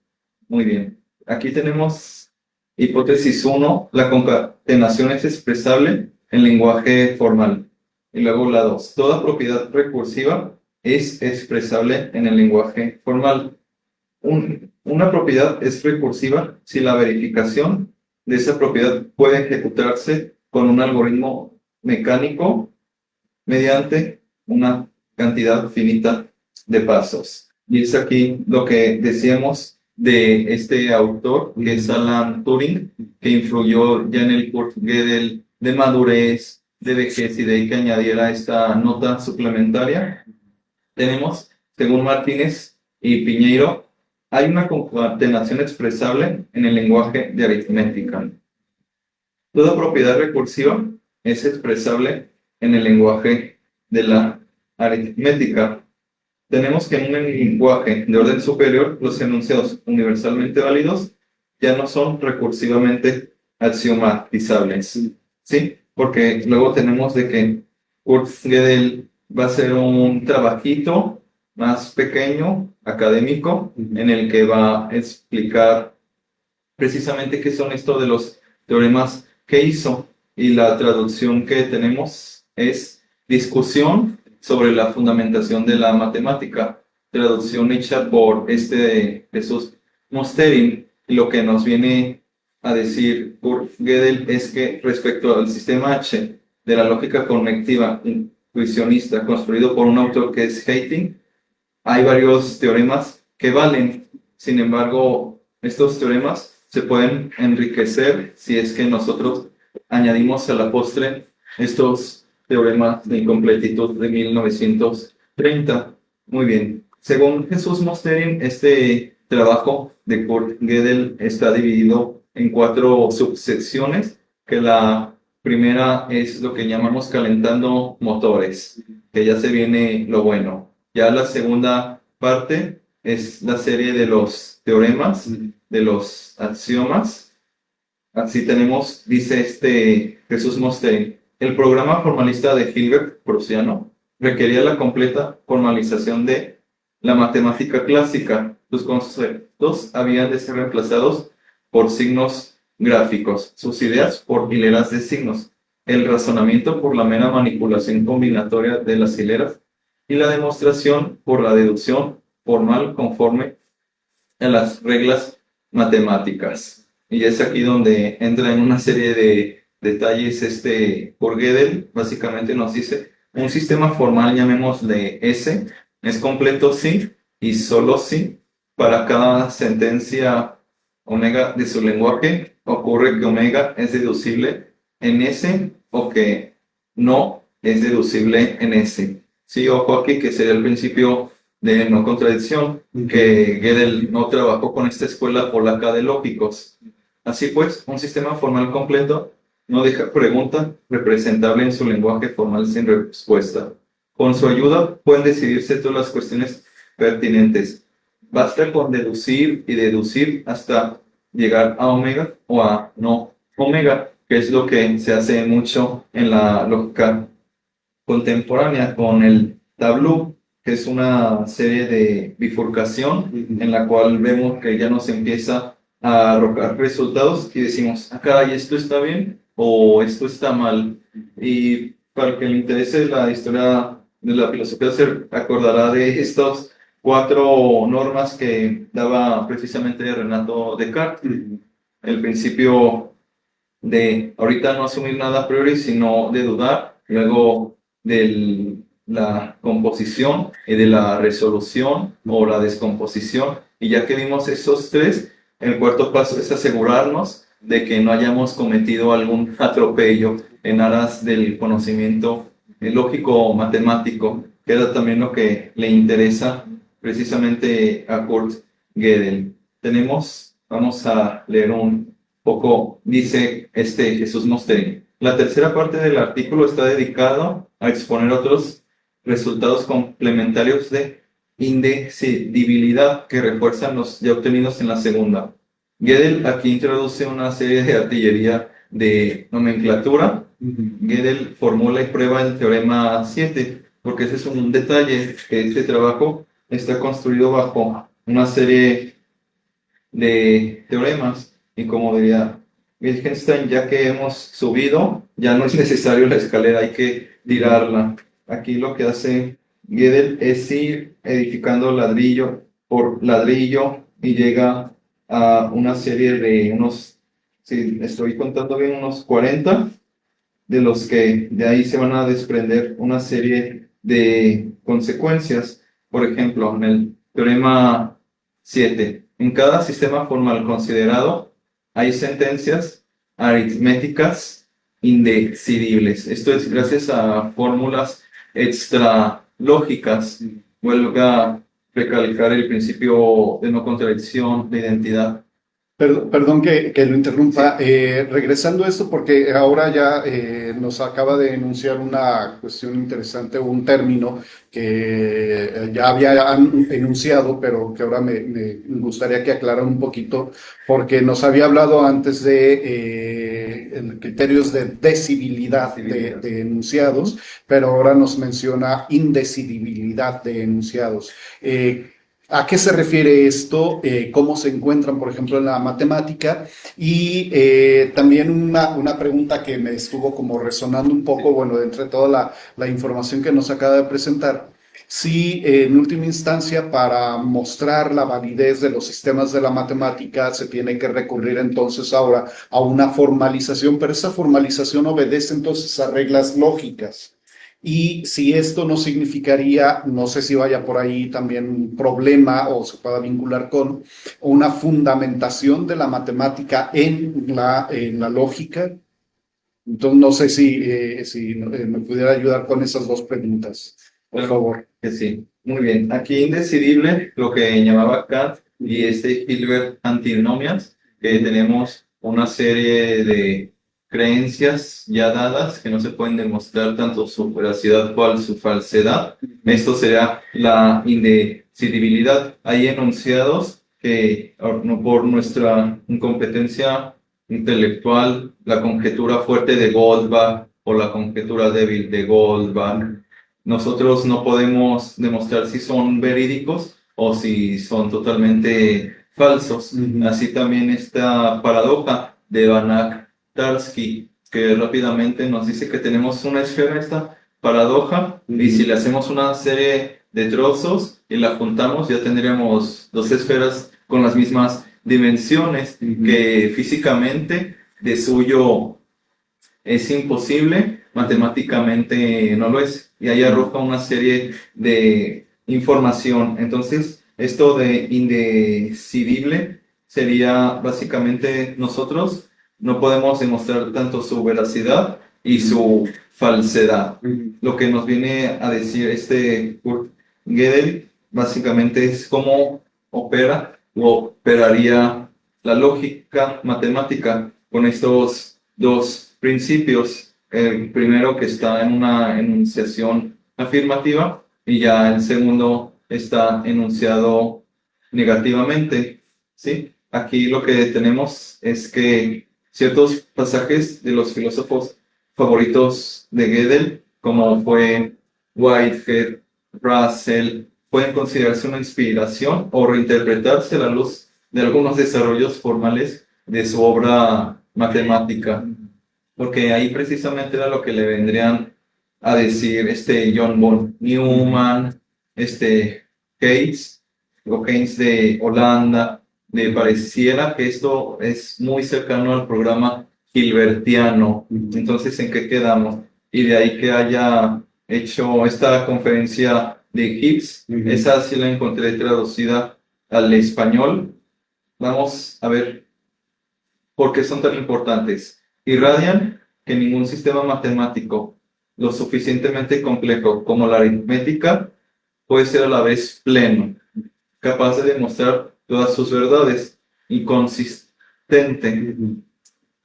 Muy bien. Aquí tenemos hipótesis 1, la concatenación es expresable en lenguaje formal. Y luego la 2, toda propiedad recursiva es expresable en el lenguaje formal. Una propiedad es recursiva si la verificación de esa propiedad puede ejecutarse con un algoritmo mecánico mediante una cantidad finita de pasos. Y es aquí lo que decíamos de este autor, que es Alan Turing, que influyó ya en el Kurt Gödel de madurez, de vejez y de ahí que añadiera esta nota suplementaria. Tenemos, según Martínez y Piñeiro, hay una concatenación expresable en el lenguaje de aritmética. Toda propiedad recursiva es expresable en el lenguaje de la aritmética. Tenemos que en un lenguaje de orden superior, los enunciados universalmente válidos ya no son recursivamente axiomatizables. ¿Sí? Porque luego tenemos de que Kurt Gödel va a ser un trabajito más pequeño, académico, en el que va a explicar precisamente qué son esto de los teoremas que hizo. Y la traducción que tenemos es discusión sobre la fundamentación de la matemática, traducción hecha por Jesús Mosterin. Y lo que nos viene a decir Kurt Gödel es que respecto al sistema H de la lógica conectiva intuicionista construido por un autor que es Hayting, hay varios teoremas que valen. Sin embargo, estos teoremas se pueden enriquecer si es que nosotros añadimos a la postre estos teoremas de incompletitud de 1930. Muy bien. Según Jesús Mosterin, este trabajo de Kurt Gödel está dividido en 4 subsecciones, que la primera es lo que llamamos calentando motores, que ya se viene lo bueno. Ya la segunda parte es la serie de los teoremas, de los axiomas. Así tenemos, dice Jesús Mostein, el programa formalista de Hilbert, prusiano, requería la completa formalización de la matemática clásica. Sus conceptos habían de ser reemplazados por signos gráficos, sus ideas por hileras de signos, el razonamiento por la mera manipulación combinatoria de las hileras y la demostración por la deducción formal conforme a las reglas matemáticas. Y es aquí donde entra en una serie de detalles por Gödel. Básicamente nos dice, un sistema formal, llamémosle S, es completo si y solo si para cada sentencia omega de su lenguaje ocurre que omega es deducible en S o que no es deducible en S. Sí, ojo aquí que sería el principio de no contradicción, que Gödel no trabajó con esta escuela polaca de lógicos. Así pues, un sistema formal completo no deja pregunta representable en su lenguaje formal sin respuesta. Con su ayuda pueden decidirse todas las cuestiones pertinentes. Basta con deducir y deducir hasta llegar a omega o a no omega, que es lo que se hace mucho en la lógica contemporánea con el tableau, que es una serie de bifurcación en la cual vemos que ya nos empieza a arrojar resultados y decimos, ah, caray, esto está bien o esto está mal. Y para el que le interese la historia de la filosofía, se acordará de estas 4 normas que daba precisamente Renato Descartes. El principio de ahorita no asumir nada a priori, sino de dudar, luego de la composición y de la resolución o la descomposición. Y ya que vimos esos 3, el cuarto paso es asegurarnos de que no hayamos cometido algún atropello en aras del conocimiento lógico o matemático, que era también lo que le interesa precisamente a Kurt Gödel. Vamos a leer un poco, dice Jesús Mostein. La tercera parte del artículo está dedicado a exponer otros resultados complementarios de indecidibilidad que refuerzan los ya obtenidos en la segunda. Gödel aquí introduce una serie de artillería de nomenclatura. Gödel formula y prueba el teorema 7, porque ese es un detalle, que este trabajo está construido bajo una serie de teoremas, y como diría Wittgenstein, ya que hemos subido, ya no es necesario la escalera, hay que tirarla. Aquí lo que hace Gödel es ir edificando ladrillo por ladrillo y llega a una serie de unos, si estoy contando bien, unos 40, de los que de ahí se van a desprender una serie de consecuencias. Por ejemplo, en el teorema 7, en cada sistema formal considerado hay sentencias aritméticas indecidibles. Esto es gracias a fórmulas extralógicas. Vuelvo a recalcar el principio de no contradicción, de identidad. Perdón que lo interrumpa. Regresando a esto, porque ahora ya nos acaba de enunciar una cuestión interesante, un término que ya había enunciado, pero que ahora me gustaría que aclarara un poquito, porque nos había hablado antes de criterios de decidibilidad de enunciados, pero ahora nos menciona indecidibilidad de enunciados. ¿A qué se refiere esto? ¿Cómo se encuentran, por ejemplo, en la matemática? Y también una pregunta que me estuvo como resonando un poco, bueno, de entre toda la información que nos acaba de presentar, si en última instancia para mostrar la validez de los sistemas de la matemática se tiene que recurrir entonces ahora a una formalización, pero esa formalización obedece entonces a reglas lógicas. Y si esto no significaría, no sé si vaya por ahí también un problema o se pueda vincular con una fundamentación de la matemática en la lógica. Entonces, no sé si me pudiera ayudar con esas 2 preguntas, por favor. Que sí, muy bien. Aquí indecidible, lo que llamaba Kant y Hilbert antinomias, que tenemos una serie de creencias ya dadas que no se pueden demostrar tanto su veracidad cual su falsedad. Esto sería la indecidibilidad indecidibilidad. Hay enunciados que por nuestra incompetencia intelectual, la conjetura fuerte de Goldbach o la conjetura débil de Goldbach, nosotros no podemos demostrar si son verídicos o si son totalmente falsos. Así también esta paradoja de Banach-Tarski, que rápidamente nos dice que tenemos una esfera, esta paradoja, y si le hacemos una serie de trozos y la juntamos, ya tendríamos dos esferas con las mismas dimensiones, que físicamente de suyo es imposible, matemáticamente no lo es, y ahí arroja una serie de información. Entonces, esto de indecidible sería básicamente nosotros no podemos demostrar tanto su veracidad y su falsedad. Lo que nos viene a decir Kurt Gödel básicamente es cómo opera o operaría la lógica matemática con estos dos principios. El primero que está en una enunciación afirmativa y ya el segundo está enunciado negativamente, ¿sí? Aquí lo que tenemos es que ciertos pasajes de los filósofos favoritos de Gödel, como fue Whitehead, Russell, pueden considerarse una inspiración o reinterpretarse a la luz de algunos desarrollos formales de su obra matemática, porque ahí precisamente era lo que le vendrían a decir John von Neumann, Keynes, o Keynes de Holanda. Le pareciera que esto es muy cercano al programa hilbertiano. Entonces, ¿en qué quedamos? Y de ahí que haya hecho esta conferencia de Gibbs, esa sí la encontré traducida al español. Vamos a ver por qué son tan importantes. Irradian que ningún sistema matemático lo suficientemente complejo como la aritmética puede ser a la vez pleno, capaz de demostrar todas sus verdades, inconsistente,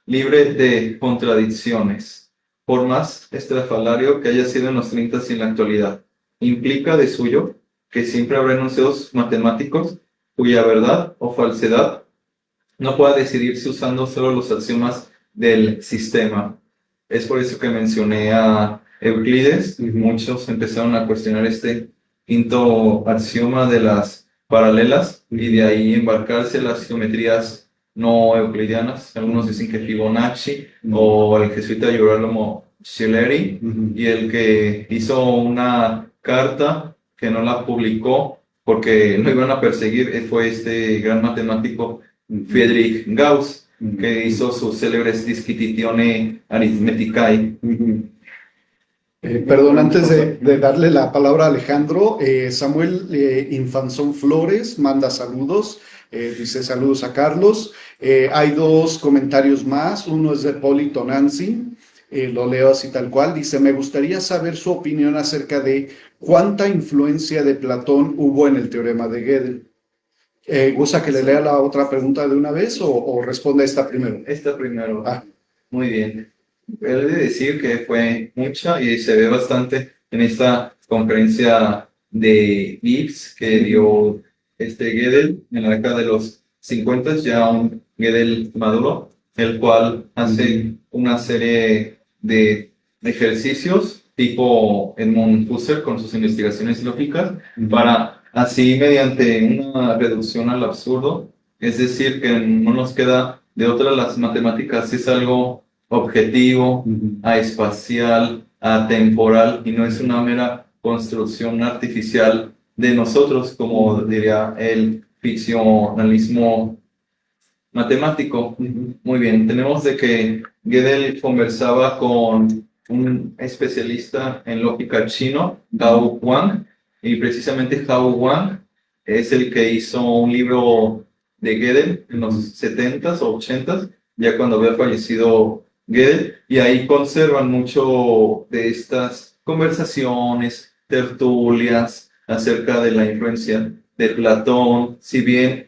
libre de contradicciones, por más estrafalario que haya sido en los 30 y en la actualidad. Implica de suyo que siempre habrá enunciados matemáticos cuya verdad o falsedad no pueda decidirse usando solo los axiomas del sistema. Es por eso que mencioné a Euclides. Muchos empezaron a cuestionar este quinto axioma de las paralelas y de ahí embarcarse las geometrías no euclidianas. Algunos dicen que Fibonacci o el jesuita Girolamo Schileri, y el que hizo una carta que no la publicó porque no iban a perseguir fue este gran matemático Friedrich Gauss, que hizo sus célebres Disquisitione Arithmeticae. Perdón, antes de darle la palabra a Alejandro, Samuel Infanzón Flores manda saludos, dice saludos a Carlos. Hay dos comentarios más, uno es de Polito Nancy, lo leo así tal cual, dice, me gustaría saber su opinión acerca de cuánta influencia de Platón hubo en el teorema de Gödel. ¿Gusta que le lea la otra pregunta de una vez o responda esta primero? Esta primero. Muy bien. He de decir que fue mucha y se ve bastante en esta conferencia de Gibbs que dio Gödel en la década de los 50, ya un Gödel maduro, el cual hace una serie de ejercicios tipo Edmund Husserl con sus investigaciones lógicas para así mediante una reducción al absurdo, es decir, que no nos queda de otra, las matemáticas es algo objetivo, aespacial, atemporal, y no es una mera construcción artificial de nosotros, como diría el ficcionalismo matemático. Muy bien, tenemos de que Gödel conversaba con un especialista en lógica chino, Hao Wang, y precisamente Hao Wang es el que hizo un libro de Gödel en los 70s o 80s, ya cuando había fallecido Gödel, y ahí conservan mucho de estas conversaciones, tertulias acerca de la influencia de Platón. Si bien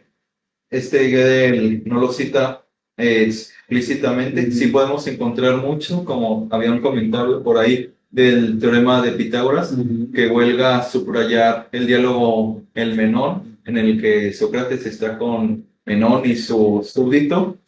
Gödel no lo cita explícitamente, sí podemos encontrar mucho, como habían comentado por ahí, del teorema de Pitágoras, Ujú. que huelga subrayar el diálogo El Menón, en el que Sócrates está con Menón y su súbdito,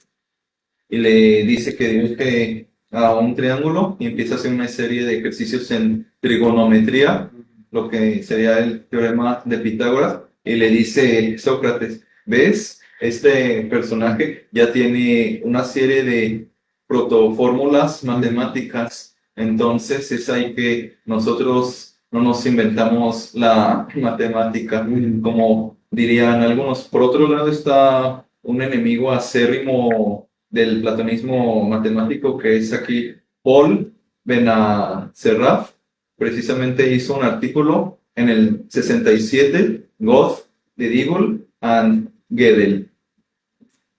y le dice que dibuje a un triángulo y empieza a hacer una serie de ejercicios en trigonometría, lo que sería el teorema de Pitágoras, y le dice Sócrates, ¿ves? Este personaje ya tiene una serie de protofórmulas matemáticas, entonces es ahí que nosotros no nos inventamos la matemática, como dirían algunos. Por otro lado está un enemigo acérrimo del platonismo matemático, que es aquí Paul Benacerraf. Precisamente hizo un artículo en el 67, God, the Devil and Gödel.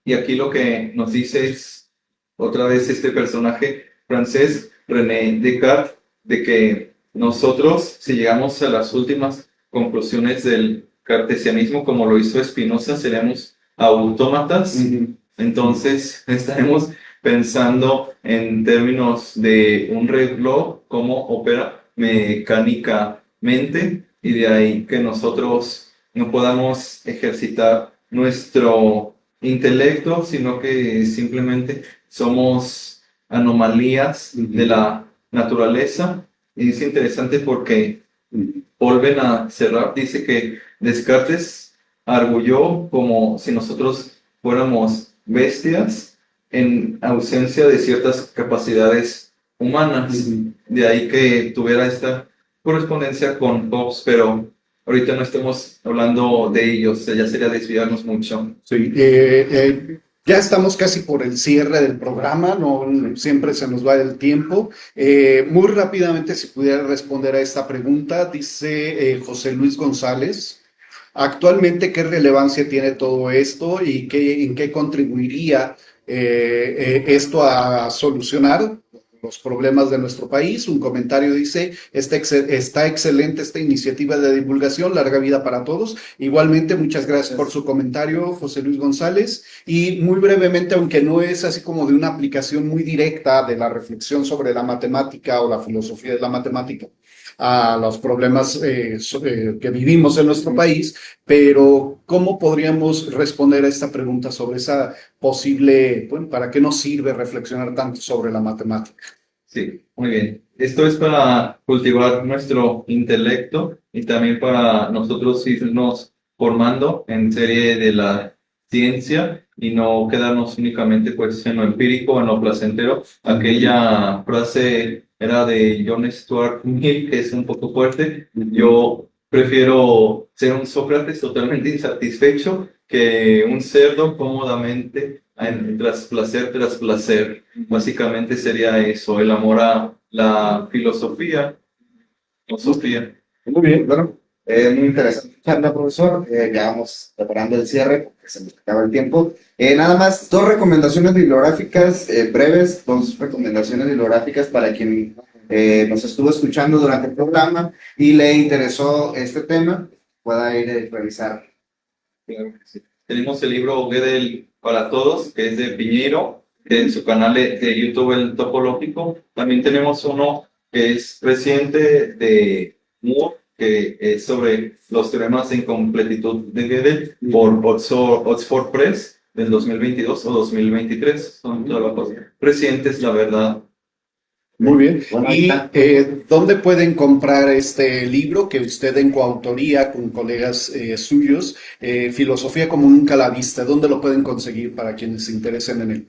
Y aquí lo que nos dice es otra vez este personaje francés, René Descartes, de que nosotros, si llegamos a las últimas conclusiones del cartesianismo, como lo hizo Spinoza, seremos autómatas. Ujú. Entonces estaremos pensando en términos de un reloj, cómo opera mecánicamente, y de ahí que nosotros no podamos ejercitar nuestro intelecto, sino que simplemente somos anomalías de la naturaleza. Y es interesante porque vuelven a cerrar, dice que Descartes arguyó como si nosotros fuéramos bestias en ausencia de ciertas capacidades humanas. Ujú. De ahí que tuviera esta correspondencia con Hobbes, pero ahorita no estamos hablando de ellos, ya sería desviarnos mucho. Sí, ya estamos casi por el cierre del programa, no siempre se nos va el tiempo. Muy rápidamente, si pudiera responder a esta pregunta, dice José Luis González, actualmente, ¿qué relevancia tiene todo esto y en qué contribuiría esto a solucionar los problemas de nuestro país? Un comentario dice, está excelente esta iniciativa de divulgación, larga vida para todos. Igualmente, muchas gracias por su comentario, José Luis González. Y muy brevemente, aunque no es así como de una aplicación muy directa de la reflexión sobre la matemática o la filosofía de la matemática a los problemas que vivimos en nuestro país, pero ¿cómo podríamos responder a esta pregunta sobre esa posible, bueno, para qué nos sirve reflexionar tanto sobre la matemática? Sí, muy bien. Esto es para cultivar nuestro intelecto y también para nosotros irnos formando en serie de la ciencia y no quedarnos únicamente pues en lo empírico, en lo placentero. Aquella frase era de John Stuart Mill, que es un poco fuerte. Yo prefiero ser un Sócrates totalmente insatisfecho que un cerdo cómodamente tras placer. Básicamente sería eso, el amor a la filosofía o Sofía. Muy bien, bueno, muy interesante charla, profesor. Ya vamos preparando el cierre porque se nos acaba el tiempo. Nada más, dos recomendaciones bibliográficas breves, dos recomendaciones bibliográficas para quien nos estuvo escuchando durante el programa y le interesó este tema, pueda ir a revisar. Claro que sí. Tenemos el libro Gödel para todos, que es de Piñeiro, en su canal de YouTube El Topológico. También tenemos uno que es reciente de Moore, que es sobre los teoremas de incompletitud de Gödel por Oxford Press del 2022 o 2023. Son trabajos recientes, la verdad. Muy bien. Bueno, ¿Y ahorita, dónde pueden comprar este libro que usted en coautoría con colegas suyos, Filosofía como nunca la viste? ¿Dónde lo pueden conseguir para quienes se interesen en él?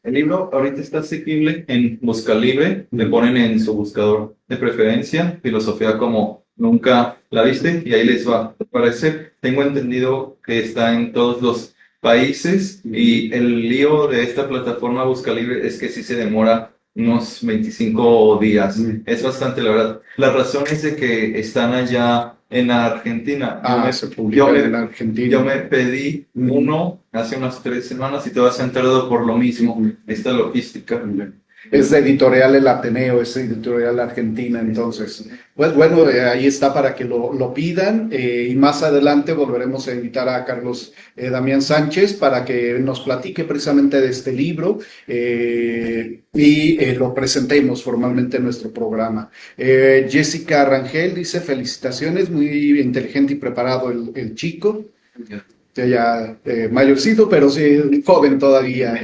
El libro ahorita está asequible en Buscalibre, le ponen en su buscador de preferencia, Filosofía como nunca la viste, y ahí les va a aparecer. Tengo entendido que está en todos los países, y el lío de esta plataforma Buscalibre es que sí se demora unos 25 días. Es bastante, la verdad. La razón es de que están allá en Argentina. Se publica en Argentina. Yo me pedí uno hace unas 3 semanas y todavía se han tardado por lo mismo, esta logística. Es de editorial El Ateneo, es editorial argentina, entonces, pues bueno, ahí está para que lo pidan y más adelante volveremos a invitar a Carlos Damián Sánchez para que nos platique precisamente de este libro y lo presentemos formalmente en nuestro programa. Jessica Rangel dice, felicitaciones, muy inteligente y preparado el chico. Ya mayorcito, pero sí, joven todavía,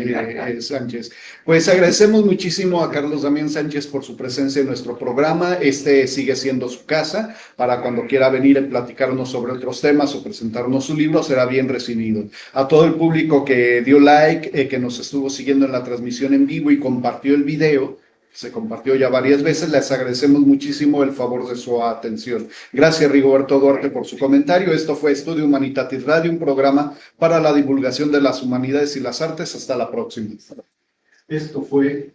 Sánchez. Pues agradecemos muchísimo a Carlos Damián Sánchez por su presencia en nuestro programa. Este sigue siendo su casa. Para cuando quiera venir a platicarnos sobre otros temas o presentarnos su libro, será bien recibido. A todo el público que dio like, que nos estuvo siguiendo en la transmisión en vivo y compartió el video, se compartió ya varias veces, les agradecemos muchísimo el favor de su atención. Gracias, Rigoberto Duarte, por su comentario. Esto fue Estudio Humanitatis Radio, un programa para la divulgación de las humanidades y las artes. Hasta la próxima. Esto fue